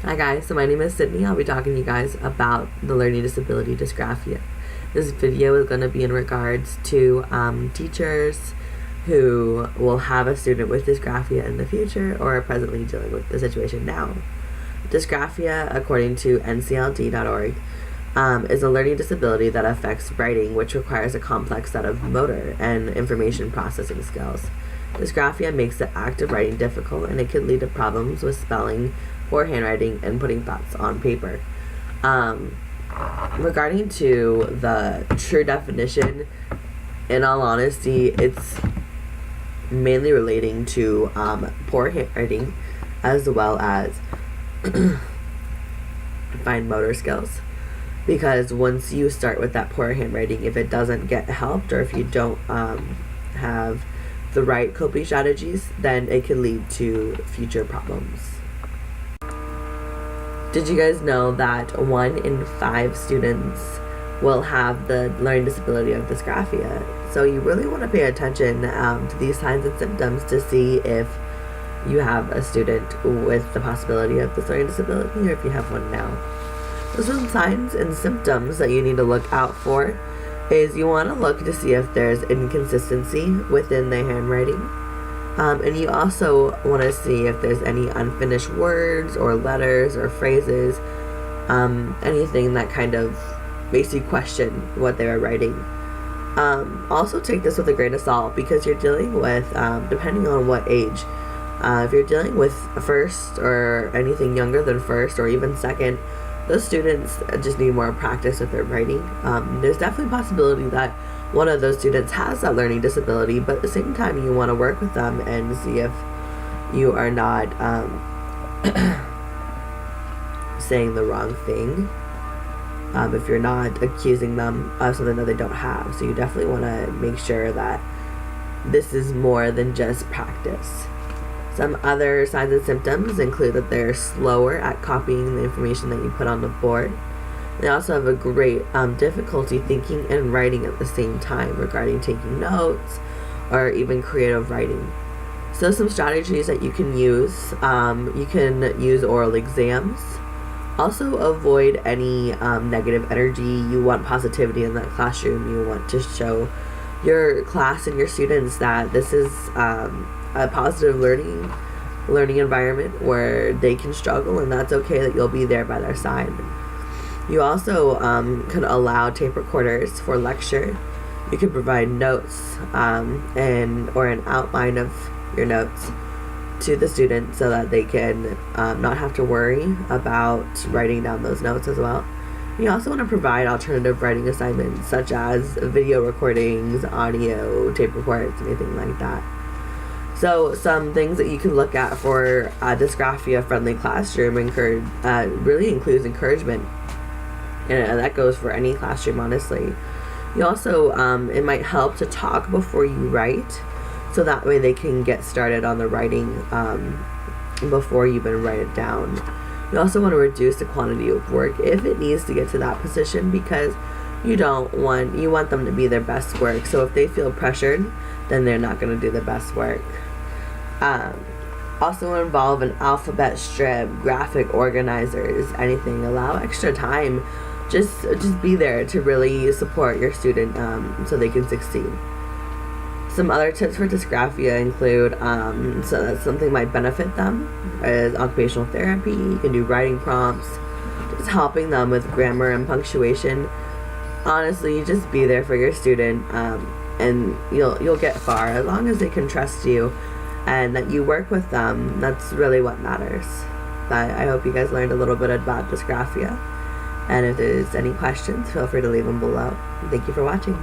Hi guys, so my name is Sydney. I'll be talking to you guys about the learning disability dysgraphia. This video is going to be in regards to teachers who will have a student with dysgraphia in the future or are presently dealing with the situation now. Dysgraphia, according to ncld.org, is a learning disability that affects writing, which requires a complex set of motor and information processing skills. Dysgraphia makes the act of writing difficult, and it can lead to problems with spelling, poor handwriting, and putting thoughts on paper. Regarding to the true definition, in all honesty, it's mainly relating to poor handwriting as well as fine motor skills. Because once you start with that poor handwriting, if it doesn't get helped or if you don't have the right coping strategies, then it can lead to future problems. Did you guys know that 1 in 5 students will have the learning disability of dysgraphia? So you really want to pay attention to these signs and symptoms to see if you have a student with the possibility of this learning disability or if you have one now. So some signs and symptoms that you need to look out for is you want to look to see if there's inconsistency within the handwriting. And you also want to see if there's any unfinished words or letters or phrases, anything that kind of makes you question what they were writing. Also take this with a grain of salt because you're dealing with, depending on what age, if you're dealing with first or anything younger than first or even second, those students just need more practice with their writing. There's definitely a possibility that one of those students has that learning disability, but at the same time you want to work with them and see if you are not saying the wrong thing, if you're not accusing them of something that they don't have. So you definitely want to make sure that this is more than just practice. Some other signs and symptoms include that they're slower at copying the information that you put on the board. They also have a great difficulty thinking and writing at the same time regarding taking notes or even creative writing. So some strategies that you can use oral exams. Also avoid any negative energy. You want positivity in that classroom. You want to show your class and your students that this is a positive learning environment where they can struggle, and that's okay, that you'll be there by their side. You also can allow tape recorders for lecture. You can provide notes or an outline of your notes to the student so that they can not have to worry about writing down those notes as well. You also want to provide alternative writing assignments such as video recordings, audio, tape reports, anything like that. So some things that you can look at for a dysgraphia-friendly classroom really includes encouragement. And that goes for any classroom, honestly. You also, it might help to talk before you write, so that way they can get started on the writing before you even write it down. You also want to reduce the quantity of work if it needs to get to that position, because you want them to be their best work. So if they feel pressured, then they're not going to do the best work. Also involve an alphabet strip, graphic organizers, anything. Allow extra time. Just be there to really support your student so they can succeed. Some other tips for dysgraphia include, so that something might benefit them, is occupational therapy. You can do writing prompts, just helping them with grammar and punctuation. Honestly, just be there for your student, and you'll get far as long as they can trust you and that you work with them. That's really what matters. I hope you guys learned a little bit about dysgraphia, and if there's any questions, feel free to leave them below. Thank you for watching.